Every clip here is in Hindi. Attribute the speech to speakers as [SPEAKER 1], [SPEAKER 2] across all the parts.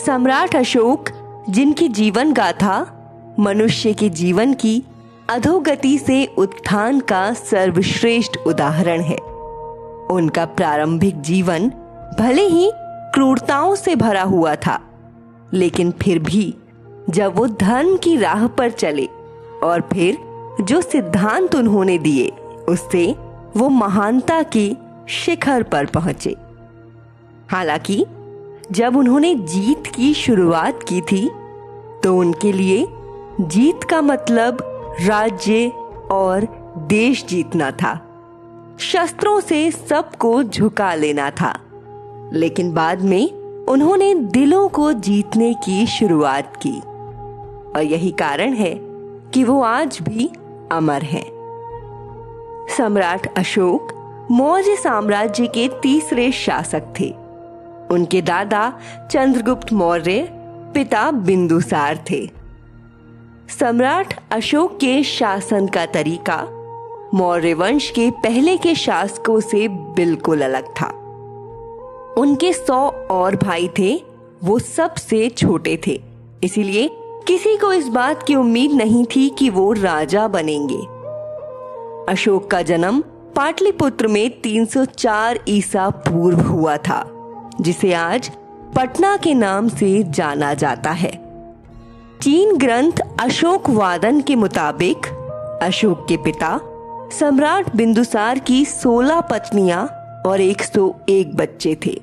[SPEAKER 1] सम्राट अशोक, जिनकी जीवन गाथा मनुष्य के जीवन की अधोगति से उत्थान का सर्वश्रेष्ठ उदाहरण है। उनका प्रारंभिक जीवन भले ही क्रूरताओं से भरा हुआ था, लेकिन फिर भी जब वो धर्म की राह पर चले और फिर जो सिद्धांत उन्होंने दिए, उससे वो महानता के शिखर पर पहुंचे। हालांकि जब उन्होंने जीत की शुरुआत की थी, तो उनके लिए जीत का मतलब राज्य और देश जीतना था, शस्त्रों से सबको झुका लेना था। लेकिन बाद में उन्होंने दिलों को जीतने की शुरुआत की, और यही कारण है कि वो आज भी अमर हैं। सम्राट अशोक मौर्य साम्राज्य के तीसरे शासक थे। उनके दादा चंद्रगुप्त मौर्य पिता बिंदुसार थे। सम्राट अशोक के शासन का तरीका मौर्य वंश के पहले के शासकों से बिल्कुल अलग था। उनके 100 और भाई थे, वो सबसे छोटे थे, इसीलिए किसी को इस बात की उम्मीद नहीं थी कि वो राजा बनेंगे। अशोक का जन्म पाटलिपुत्र में 304 ईसा पूर्व हुआ था, जिसे आज पटना के नाम से जाना जाता है। चीन ग्रंथ अशोक वादन के मुताबिक अशोक के पिता सम्राट बिंदुसार की 16 पत्नियां और 101 बच्चे थे।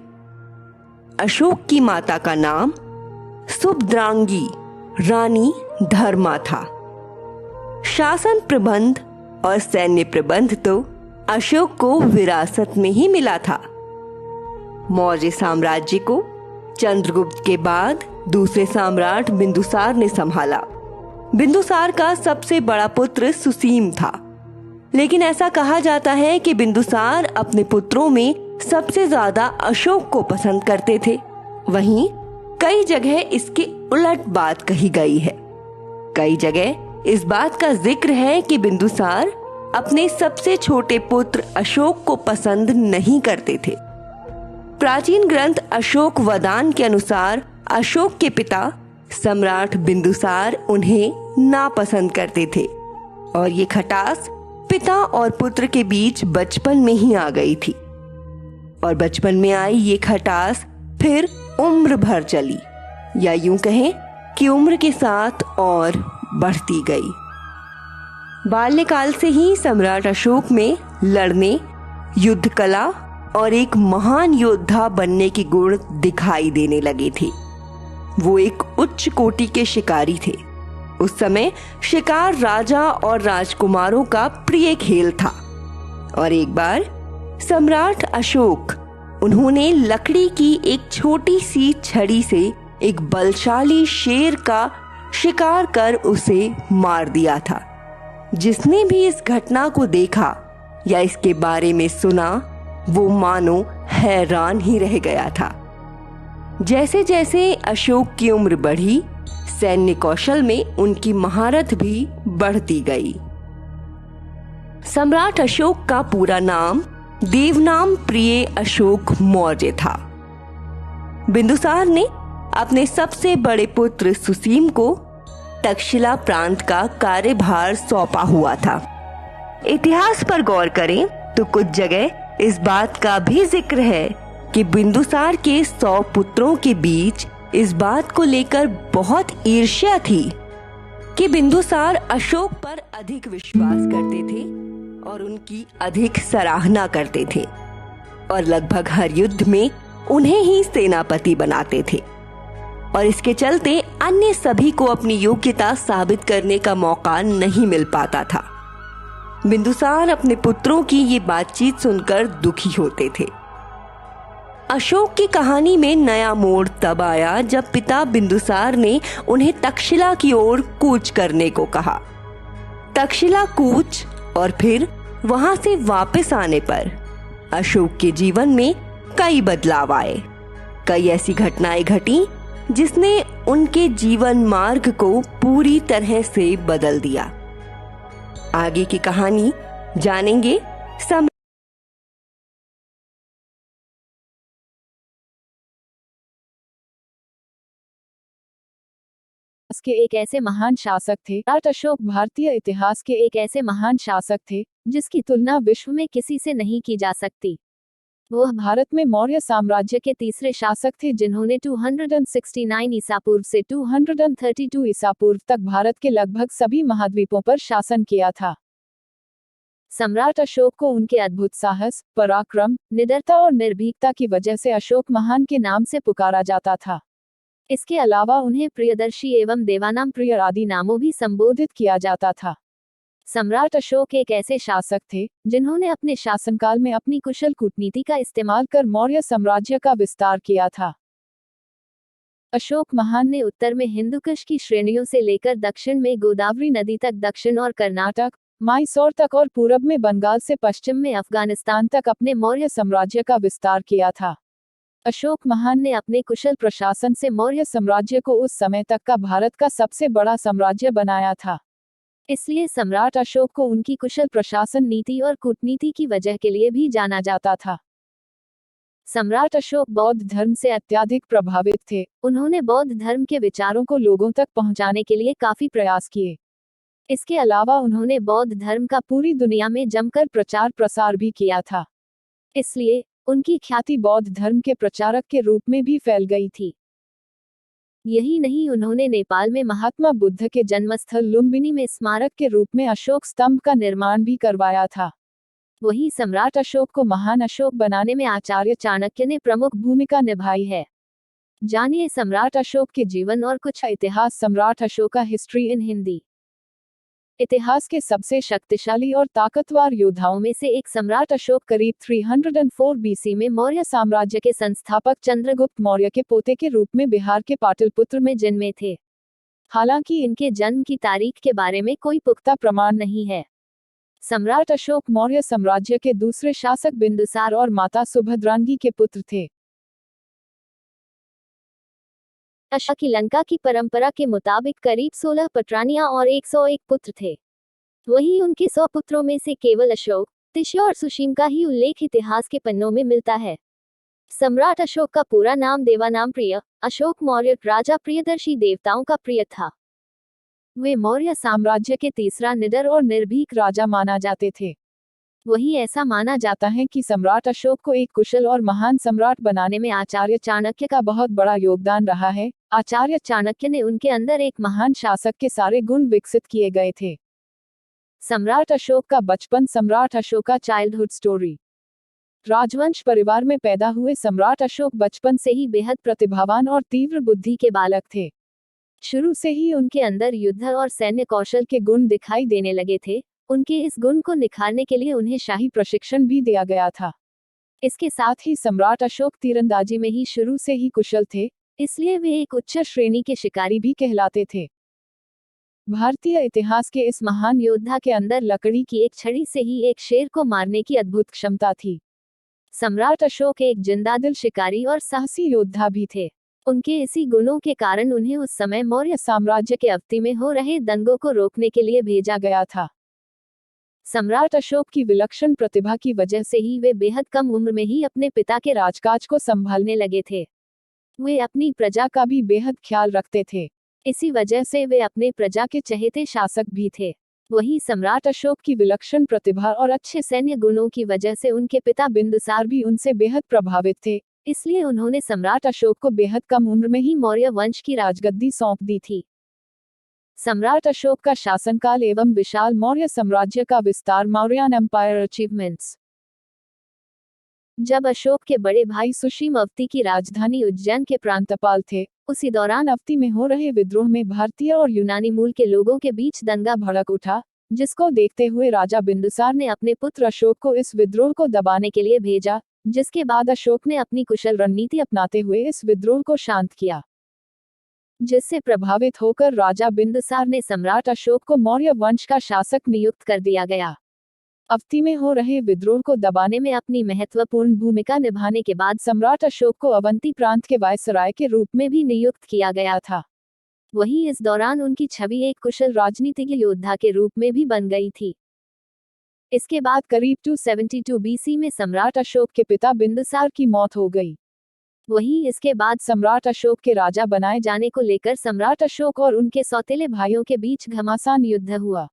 [SPEAKER 1] अशोक की माता का नाम सुभद्रांगी रानी धर्मा था। शासन प्रबंध और सैन्य प्रबंध तो अशोक को विरासत में ही मिला था। मौर्य साम्राज्य को चंद्रगुप्त के बाद दूसरे सम्राट बिंदुसार ने संभाला। बिंदुसार का सबसे बड़ा पुत्र सुसीम था, लेकिन ऐसा कहा जाता है कि बिंदुसार अपने पुत्रों में सबसे ज्यादा अशोक को पसंद करते थे। वहीं कई जगह इसके उलट बात कही गई है। कई जगह इस बात का जिक्र है कि बिंदुसार अपने सबसे छोटे पुत्र अशोक को पसंद नहीं करते थे। प्राचीन ग्रंथ अशोक वदान के अनुसार अशोक के पिता सम्राट बिंदुसार उन्हें नापसंद करते थे, और ये खटास पिता और पुत्र के बीच बचपन में ही आ गई थी। और बचपन में आई ये खटास फिर उम्र भर चली, या यूं कहें कि उम्र के साथ और बढ़ती गई। बाल्यकाल से ही सम्राट अशोक में लड़ने, युद्ध कला और एक महान योद्धा बनने की गुण दिखाई देने लगे थे। वो एक उच्च कोटि के शिकारी थे। उस समय शिकार राजा और राजकुमारों का प्रिय खेल था, और एक बार सम्राट अशोक उन्होंने लकड़ी की एक छोटी सी छड़ी से एक बलशाली शेर का शिकार कर उसे मार दिया था। जिसने भी इस घटना को देखा या इसके बारे में सुना, वो मानो हैरान ही रह गया था। जैसे जैसे अशोक की उम्र बढ़ी, सैन्य कौशल में उनकी महारत भी बढ़ती गई। सम्राट अशोक का पूरा नाम देवनाम प्रिय अशोक मौर्य था। बिंदुसार ने अपने सबसे बड़े पुत्र सुसीम को तक्षशिला प्रांत का कार्यभार सौंपा हुआ था। इतिहास पर गौर करें तो कुछ जगह इस बात का भी जिक्र है कि बिंदुसार के 100 पुत्रों के बीच इस बात को लेकर बहुत ईर्ष्या थी कि बिंदुसार अशोक पर अधिक विश्वास करते थे और उनकी अधिक सराहना करते थे, और लगभग हर युद्ध में उन्हें ही सेनापति बनाते थे। और इसके चलते अन्य सभी को अपनी योग्यता साबित करने का मौका नहीं मिल पाता था। बिंदुसार अपने पुत्रों की ये बातचीत सुनकर दुखी होते थे। अशोक की कहानी में नया मोड़ तब आया जब पिता बिंदुसार ने उन्हें तक्षशिला की ओर कूच करने को कहा। तक्षशिला कूच और फिर वहां से वापस आने पर अशोक के जीवन में कई बदलाव आए। कई ऐसी घटनाएं घटी जिसने उनके जीवन मार्ग को पूरी तरह से बदल दिया। आगे की कहानी जानेंगे।
[SPEAKER 2] के एक ऐसे महान शासक थे। सम्राट अशोक भारतीय इतिहास के एक ऐसे महान शासक थे जिसकी तुलना विश्व में किसी से नहीं की जा सकती। वह भारत में मौर्य साम्राज्य के तीसरे शासक थे जिन्होंने 269 ईसा पूर्व से 232 ईसा पूर्व तक भारत के लगभग सभी महाद्वीपों पर शासन किया था। सम्राट अशोक को उनके अद्भुत साहस, पराक्रम, निडरता और निर्भीकता की वजह से अशोक महान के नाम से पुकारा जाता था। इसके अलावा उन्हें प्रियदर्शी एवं देवानाम प्रिय आदि नामों भी संबोधित किया जाता था। सम्राट अशोक एक ऐसे शासक थे जिन्होंने अपने शासनकाल में अपनी कुशल कूटनीति का इस्तेमाल कर मौर्य साम्राज्य का विस्तार किया था। अशोक महान ने उत्तर में हिंदुकुश की श्रेणियों से लेकर दक्षिण में गोदावरी नदी तक, दक्षिण और कर्नाटक, मैसूर तक और पूरब में बंगाल से पश्चिम में अफगानिस्तान तक अपने मौर्य साम्राज्य का विस्तार किया था। अशोक महान ने अपने कुशल प्रशासन से मौर्य साम्राज्य को उस समय तक का भारत का सबसे बड़ा साम्राज्य बनाया था। इसलिए सम्राट अशोक को उनकी कुशल प्रशासन नीति और कूटनीति की वजह के लिए भी जाना जाता था। सम्राट अशोक बौद्ध धर्म से अत्यधिक प्रभावित थे। उन्होंने बौद्ध धर्म के विचारों को लोगों तक पहुंचाने के लिए काफी प्रयास किए। इसके अलावा उन्होंने बौद्ध धर्म का पूरी दुनिया में जमकर प्रचार प्रसार भी किया था। इसलिए उनकी ख्याति बौद्ध धर्म के प्रचारक के रूप में भी फैल गई थी। यही नहीं, उन्होंने नेपाल में महात्मा बुद्ध के जन्मस्थल लुम्बिनी में स्मारक के रूप में अशोक स्तंभ का निर्माण भी करवाया था। वहीं सम्राट अशोक को महान अशोक बनाने में आचार्य चाणक्य ने प्रमुख भूमिका निभाई है। जानिए सम्राट अशोक के जीवन और कुछ इतिहास। सम्राट अशोक का हिस्ट्री इन हिंदी। इतिहास के सबसे शक्तिशाली और ताकतवर योद्धाओं में से एक सम्राट अशोक करीब 304 बीसी में मौर्य साम्राज्य के संस्थापक चंद्रगुप्त मौर्य के पोते के रूप में बिहार के पाटलिपुत्र में जन्मे थे। हालांकि इनके जन्म की तारीख के बारे में कोई पुख्ता प्रमाण नहीं है। सम्राट अशोक मौर्य साम्राज्य के दूसरे शासक बिंदुसार और माता सुभद्रांगी के पुत्र थे। अशोक की लंका की परंपरा के मुताबिक करीब 16 पटरानियां और 101 पुत्र थे। वहीं उनके 100 पुत्रों में से केवल अशोक, तिष्य और सुशीम का ही उल्लेख इतिहास के पन्नों में मिलता है। सम्राट अशोक का पूरा नाम देवानाम प्रिय अशोक मौर्य राजा प्रियदर्शी देवताओं का प्रिय था। वे मौर्य साम्राज्य के तीसरा निडर और निर्भीक राजा माना जाते थे। वहीं ऐसा माना जाता है कि सम्राट अशोक को एक कुशल और महान सम्राट बनाने में आचार्य चाणक्य का बहुत बड़ा योगदान रहा है। आचार्य चाणक्य ने उनके अंदर एक महान शासक के सारे गुण विकसित किए गए थे। सम्राट अशोक का बचपन। सम्राट अशोक का चाइल्डहुड स्टोरी। राजवंश परिवार में पैदा हुए सम्राट अशोक बचपन से ही बेहद प्रतिभावान और तीव्र बुद्धि के बालक थे। शुरू से ही उनके अंदर युद्ध और सैन्य कौशल के गुण दिखाई देने लगे थे। उनके इस गुण को निखारने के लिए उन्हें शाही प्रशिक्षण भी दिया गया था। इसके साथ ही सम्राट अशोक तीरंदाजी में ही शुरू से ही कुशल थे, इसलिए वे एक उच्च श्रेणी के शिकारी भी कहलाते थे। भारतीय इतिहास के इस महान योद्धा के अंदर लकड़ी की एक छड़ी से ही एक शेर को मारने की अद्भुत क्षमता थी। सम्राट अशोक एक जिंदादिल शिकारी और साहसी योद्धा भी थे। उनके इसी गुणों के कारण उन्हें उस समय मौर्य साम्राज्य के अवधि में हो रहे दंगों को रोकने के लिए भेजा गया था। सम्राट अशोक की विलक्षण प्रतिभा की वजह से ही वे बेहद कम उम्र में ही अपने पिता के राजकाज को संभालने लगे थे। वे अपनी प्रजा का भी बेहद ख्याल रखते थे। इसी वजह से वे अपने प्रजा के चहेते शासक भी थे। वहीं सम्राट अशोक की विलक्षण प्रतिभा और अच्छे सैन्य गुणों की वजह से उनके पिता बिंदुसार भी उनसे बेहद प्रभावित थे। इसलिए उन्होंने सम्राट अशोक को बेहद कम उम्र में ही मौर्य वंश की राजगद्दी सौंप दी थी। सम्राट अशोक का शासनकाल एवं विशाल मौर्य साम्राज्य का विस्तार। Mauryan empire achievements. जब अशोक के बड़े भाई सुशीम अवती की राजधानी उज्जैन के प्रांतपाल थे, उसी दौरान अवती में हो रहे विद्रोह में भारतीय और यूनानी मूल के लोगों के बीच दंगा भड़क उठा, जिसको देखते हुए राजा बिंदुसार ने अपने पुत्र अशोक को इस विद्रोह को दबाने के लिए भेजा, जिसके बाद अशोक ने अपनी कुशल रणनीति अपनाते हुए इस विद्रोह को शांत किया, जिससे प्रभावित होकर राजा बिंदुसार ने सम्राट अशोक को मौर्य वंश का शासक नियुक्त कर दिया गया। अवती में हो रहे विद्रोह को दबाने में अपनी महत्वपूर्ण भूमिका निभाने के बाद सम्राट अशोक को अवंती प्रांत के वायसराय के रूप में भी नियुक्त किया गया था। वहीं इस दौरान उनकी छवि एक कुशल राजनीतिक योद्धा के रूप में भी बन गई थी। इसके बाद करीब 272 बीसी में सम्राट अशोक के पिता बिंदुसार की मौत हो गई। वहीं इसके बाद सम्राट अशोक के राजा बनाए जाने को लेकर सम्राट अशोक और उनके सौतेले भाइयों के बीच घमासान युद्ध हुआ।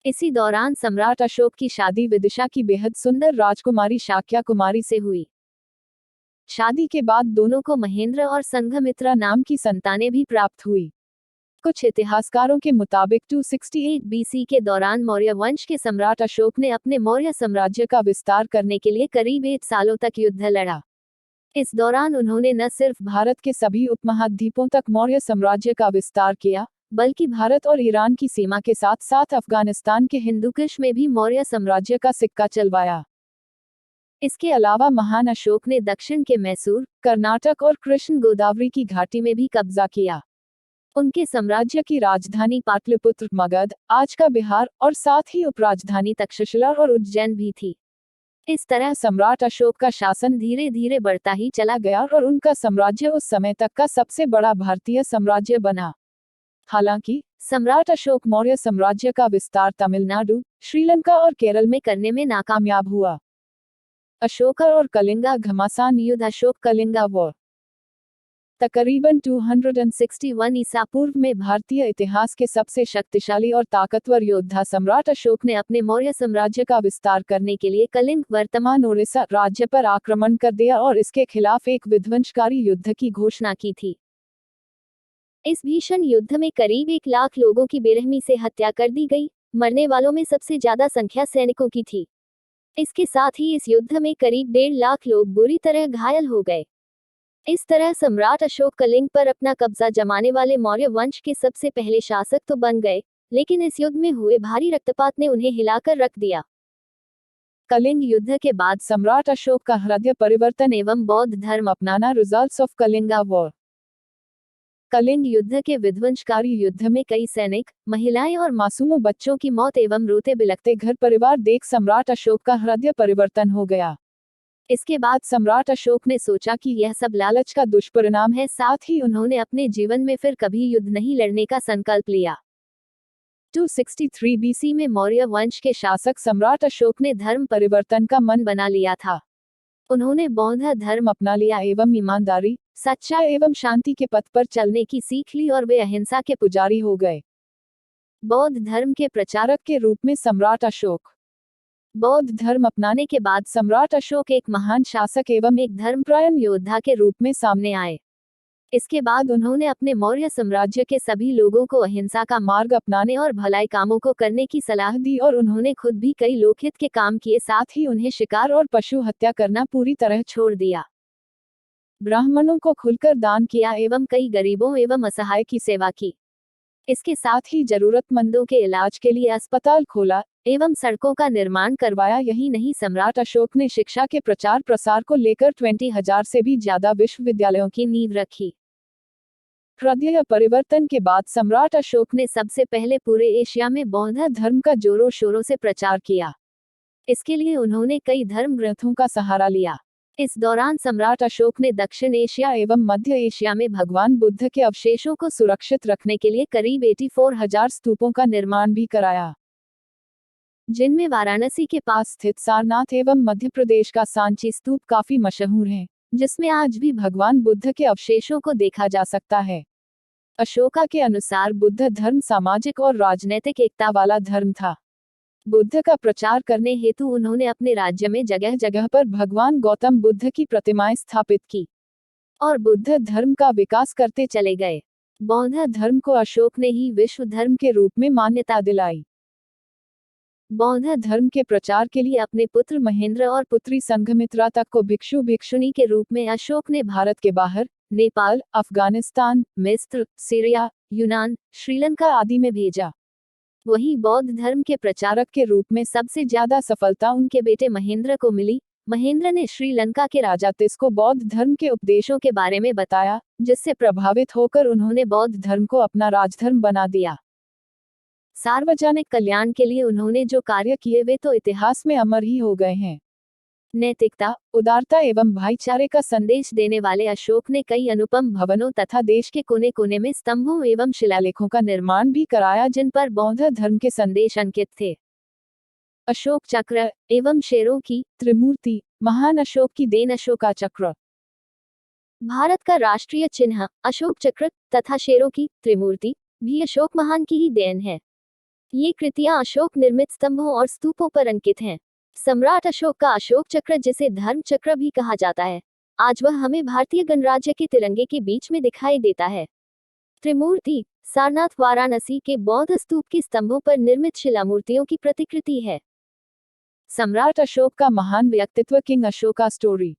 [SPEAKER 2] इसी दौरान सम्राट अशोक की शादी विदिशा की बेहद सुंदर राजकुमारी शाक्या कुमारी से हुई। शादी के बाद दोनों को महेंद्र और संघमित्रा नाम की संतानें भी प्राप्त हुई। कुछ इतिहासकारों के मुताबिक 268 बीसी के दौरान मौर्य वंश के सम्राट अशोक ने अपने मौर्य साम्राज्य का विस्तार करने के लिए करीब 8 सालों तक युद्ध लड़ा। इस दौरान उन्होंने न सिर्फ भारत के सभी उपमहाद्वीपों तक मौर्य साम्राज्य का विस्तार किया, बल्कि भारत और ईरान की सीमा के साथ साथ अफगानिस्तान के हिंदुकुश में भी मौर्य साम्राज्य का सिक्का चलवाया। इसके अलावा महान अशोक ने दक्षिण के मैसूर, कर्नाटक और कृष्ण गोदावरी की घाटी में भी कब्जा किया। उनके साम्राज्य की राजधानी पाटलिपुत्र, मगध, आज का बिहार, और साथ ही उपराजधानी तक्षशिला और उज्जैन भी थी। इस तरह सम्राट अशोक का शासन धीरे धीरे बढ़ता ही चला गया और उनका साम्राज्य उस समय तक का सबसे बड़ा भारतीय साम्राज्य बना। हालांकि सम्राट अशोक मौर्य साम्राज्य का विस्तार तमिलनाडु, श्रीलंका और केरल में करने में नाकामयाब हुआ। अशोका और कलिंगा घमासान युद्ध, अशोक कलिंगा वॉर। तकरीबन 261 ईसा पूर्व में भारतीय इतिहास के सबसे शक्तिशाली और ताकतवर योद्धा सम्राट अशोक ने अपने मौर्य साम्राज्य का विस्तार करने के लिए कलिंग, वर्तमान ओडिशा राज्य पर आक्रमण कर दिया और इसके खिलाफ एक विध्वंसकारी युद्ध की घोषणा की थी। इस भीषण युद्ध में करीब 1 लाख लोगों की बेरहमी से हत्या कर दी गई। मरने वालों में सबसे ज्यादा संख्या सैनिकों की थी। इसके साथ ही इस युद्ध में करीब 1.5 लाख लोग बुरी तरह घायल हो गए। इस तरह सम्राट अशोक कलिंग पर अपना कब्जा जमाने वाले मौर्य वंश के सबसे पहले शासक तो बन गए, लेकिन इस युद्ध में हुए भारी रक्तपात ने उन्हें हिलाकर रख दिया। कलिंग युद्ध के बाद सम्राट अशोक का हृदय परिवर्तन एवं बौद्ध धर्म अपनाना, results of Kalinga war. Kalinga युद्ध के विध्वंसकारी युद्ध में कई सैनिक, महिलाएं और मासूमों बच्चों की मौत एवं रोते बिलखते घर परिवार देख सम्राट अशोक का हृदय परिवर्तन हो गया। इसके बाद सम्राट अशोक ने सोचा कि यह सब लालच का दुष्परिणाम है, साथ ही उन्होंने अपने जीवन में फिर कभी युद्ध नहीं लड़ने का संकल्प लिया। 263 बीसी में मौर्य वंश के शासक सम्राट अशोक ने धर्म परिवर्तन का मन बना लिया था। उन्होंने बौद्ध धर्म अपना लिया एवं ईमानदारी, सच्चाई एवं शांति के पथ पर चलने की सीख ली और वे अहिंसा के पुजारी हो गए। बौद्ध धर्म के प्रचारक के रूप में सम्राट अशोक। बौद्ध धर्म अपनाने के बाद सम्राट अशोक एक महान शासक एवं एक धर्मपरायण योद्धा के रूप में सामने आए। इसके बाद उन्होंने अपने मौर्य साम्राज्य के सभी लोगों को अहिंसा का मार्ग अपनाने और भलाई कामों को करने की सलाह दी और उन्होंने खुद भी कई लोकहित के काम किए, साथ ही उन्हें शिकार और पशु हत्या करना पूरी तरह छोड़ दिया। ब्राह्मणों को खुलकर दान किया एवं कई गरीबों एवं असहाय की सेवा की। इसके साथ ही जरूरतमंदों के इलाज के लिए अस्पताल खोला एवं सड़कों का निर्माण करवाया। यही नहीं, सम्राट अशोक ने शिक्षा के प्रचार प्रसार को लेकर 20,000 से भी ज्यादा विश्वविद्यालयों की नींव रखी। हृदय परिवर्तन के बाद सम्राट अशोक ने सबसे पहले पूरे एशिया में बौद्ध धर्म का जोरों शोरों से प्रचार किया। इसके लिए उन्होंने कई धर्म ग्रंथों का सहारा लिया। इस दौरान सम्राट अशोक ने दक्षिण एशिया एवं मध्य एशिया में भगवान बुद्ध के अवशेषों को सुरक्षित रखने के लिए करीब 84,000 स्तूपों का निर्माण भी कराया, जिनमें वाराणसी के पास स्थित सारनाथ एवं मध्य प्रदेश का सांची स्तूप काफी मशहूर है, जिसमें आज भी भगवान बुद्ध के अवशेषों को देखा जा सकता है। अशोका के अनुसार बुद्ध धर्म सामाजिक और राजनैतिक एकता वाला धर्म था। बुद्ध का प्रचार करने हेतु उन्होंने अपने राज्य में जगह जगह पर भगवान गौतम बुद्ध की प्रतिमाएं स्थापित की और बुद्ध धर्म का विकास करते चले गए। बौद्ध धर्म को अशोक ने ही विश्व धर्म के रूप में मान्यता दिलाई। बौद्ध धर्म के प्रचार के लिए अपने पुत्र महेंद्र और पुत्री संघमित्रा तक को भिक्षु भिक्षुणी के रूप में अशोक ने भारत के बाहर नेपाल, अफगानिस्तान, मिस्र, सीरिया, यूनान, श्रीलंका आदि में भेजा। वहीं बौद्ध धर्म के प्रचारक के रूप में सबसे ज्यादा सफलता उनके बेटे महेंद्र को मिली। महेंद्र ने श्रीलंका के राजा तिस को बौद्ध धर्म के उपदेशों के बारे में बताया, जिससे प्रभावित होकर उन्होंने बौद्ध धर्म को अपना राजधर्म बना दिया। सार्वजनिक कल्याण के लिए उन्होंने जो कार्य किए वे तो इतिहास में अमर ही हो गए हैं। नैतिकता, उदारता एवं भाईचारे का संदेश देने वाले अशोक ने कई अनुपम भवनों तथा देश के कोने कोने में स्तंभों एवं शिलालेखों का निर्माण भी कराया, जिन पर बौद्ध धर्म के संदेश अंकित थे। अशोक चक्र एवं शेरों की त्रिमूर्ति, महान अशोक की देन अशोका चक्र। भारत का राष्ट्रीय चिन्ह अशोक चक्र तथा शेरों की त्रिमूर्ति भी अशोक महान की ही देन है। ये कृतियां अशोक निर्मित स्तंभों और स्तूपों पर अंकित हैं। सम्राट अशोक का अशोक चक्र, जिसे धर्म चक्र भी कहा जाता है, आज वह हमें भारतीय गणराज्य के तिरंगे के बीच में दिखाई देता है। त्रिमूर्ति सारनाथ वाराणसी के बौद्ध स्तूप के स्तंभों पर निर्मित शिलामूर्तियों की प्रतिकृति है। सम्राट अशोक का महान व्यक्तित्व। King Ashoka story.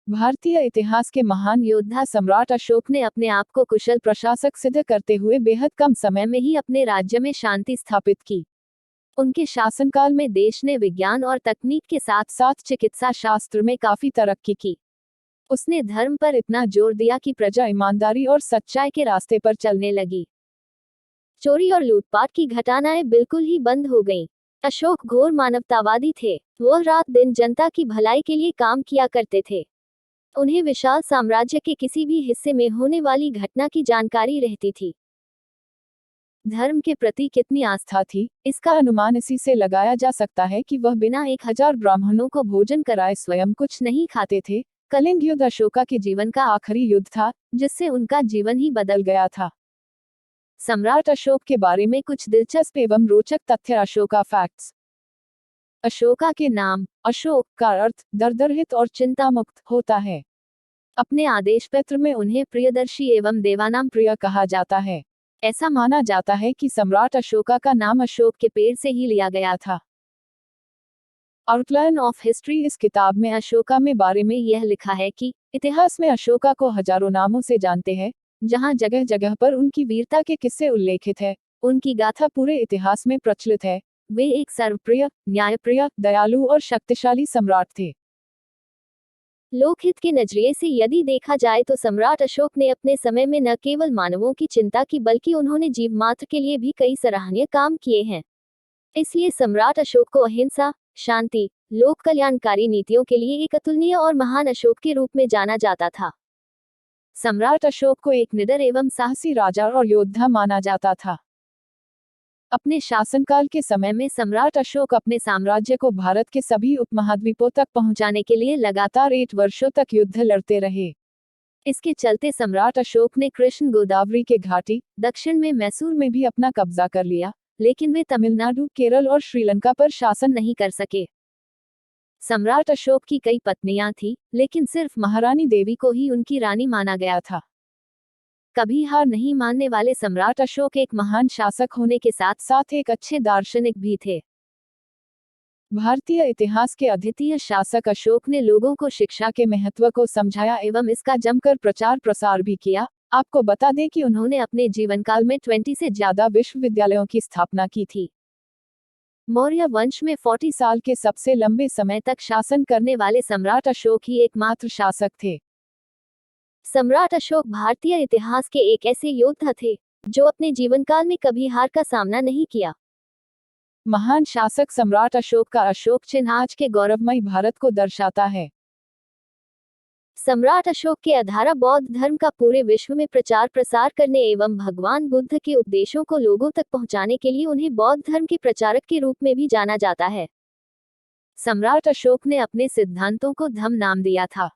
[SPEAKER 2] भारतीय इतिहास के महान योद्धा सम्राट अशोक ने अपने आप को कुशल प्रशासक सिद्ध करते हुए बेहद कम समय में ही अपने राज्य में शांति स्थापित की। उनके शासनकाल में देश ने विज्ञान और तकनीक के साथ साथ चिकित्सा शास्त्र में काफी तरक्की की। उसने धर्म पर इतना जोर दिया कि प्रजा ईमानदारी और सच्चाई के रास्ते पर चलने लगी। चोरी और लूटपाट की घटनाएं बिल्कुल ही बंद हो गईं। अशोक घोर मानवतावादी थे। वह रात दिन जनता की भलाई के लिए काम किया करते थे। उन्हें विशाल साम्राज्य के किसी भी हिस्से में होने वाली घटना की जानकारी रहती थी। धर्म के प्रति कितनी आस्था थी, इसका अनुमान इसी से लगाया जा सकता है कि वह बिना 1000 ब्राह्मणों को भोजन कराए स्वयं कुछ नहीं खाते थे। कलिंग युद्ध अशोका के जीवन का आखिरी युद्ध था, जिससे उनका जीवन ही बदल गया था। सम्राट अशोक के बारे में कुछ दिलचस्प एवं रोचक तथ्य। अशोका फैक्ट्स। अशोका के नाम अशोक का अर्थ दर्दरहित और चिंतामुक्त होता है। अपने आदेश पत्र में उन्हें प्रियदर्शी एवं देवानाम प्रिय कहा जाता है। ऐसा माना जाता है कि सम्राट अशोका का नाम अशोक के पेड़ से ही लिया गया था। Outline of history. इस किताब में अशोका में बारे में यह लिखा है कि इतिहास में अशोका को हजारों नामों से जानते हैं, जहां जगह जगह पर उनकी वीरता के किस्से उल्लेखित है। उनकी गाथा पूरे इतिहास में प्रचलित है। वे एक सर्वप्रिय, न्यायप्रिय, दयालु और शक्तिशाली सम्राट थे। लोकहित के नजरिए से यदि देखा जाए तो सम्राट अशोक ने अपने समय में न केवल मानवों की चिंता की, बल्कि उन्होंने जीव मात्र के लिए भी कई सराहनीय काम किए हैं। इसलिए सम्राट अशोक को अहिंसा, शांति, लोक कल्याणकारी नीतियों के लिए एक अतुलनीय और महान अशोक के रूप में जाना जाता था। सम्राट अशोक को एक निडर एवं साहसी राजा और योद्धा माना जाता था। अपने शासनकाल के समय में सम्राट अशोक अपने साम्राज्य को भारत के सभी उपमहाद्वीपों तक पहुंचाने के लिए लगातार 8 वर्षों तक युद्ध लड़ते रहे। इसके चलते सम्राट अशोक ने कृष्ण गोदावरी के घाटी, दक्षिण में मैसूर में भी अपना कब्जा कर लिया, लेकिन वे तमिलनाडु, केरल और श्रीलंका पर शासन नहीं कर सके। सम्राट अशोक की कई पत्नियां थीं, लेकिन सिर्फ महारानी देवी को ही उनकी रानी माना गया था। कभी हार नहीं मानने वाले सम्राट अशोक एक महान शासक होने के साथ साथ एक अच्छे दार्शनिक भी थे। भारतीय इतिहास के अद्वितीय शासक अशोक ने लोगों को शिक्षा के महत्व को समझाया एवं इसका जमकर प्रचार प्रसार भी किया। आपको बता दें कि उन्होंने अपने जीवनकाल में 20 से ज्यादा विश्वविद्यालयों की स्थापना की थी। मौर्य वंश में 40 साल के सबसे लंबे समय तक शासन करने वाले सम्राट अशोक ही एकमात्र शासक थे। सम्राट अशोक भारतीय इतिहास के एक ऐसे योद्धा थे जो अपने जीवनकाल में कभी हार का सामना नहीं किया। महान शासक सम्राट अशोक का अशोक चिन्ह आज के गौरवमयी भारत को दर्शाता है। सम्राट अशोक के आधार बौद्ध धर्म का पूरे विश्व में प्रचार प्रसार करने एवं भगवान बुद्ध के उपदेशों को लोगों तक पहुंचाने के लिए उन्हें बौद्ध धर्म के प्रचारक के रूप में भी जाना जाता है। सम्राट अशोक ने अपने सिद्धांतों को धम्म नाम दिया था।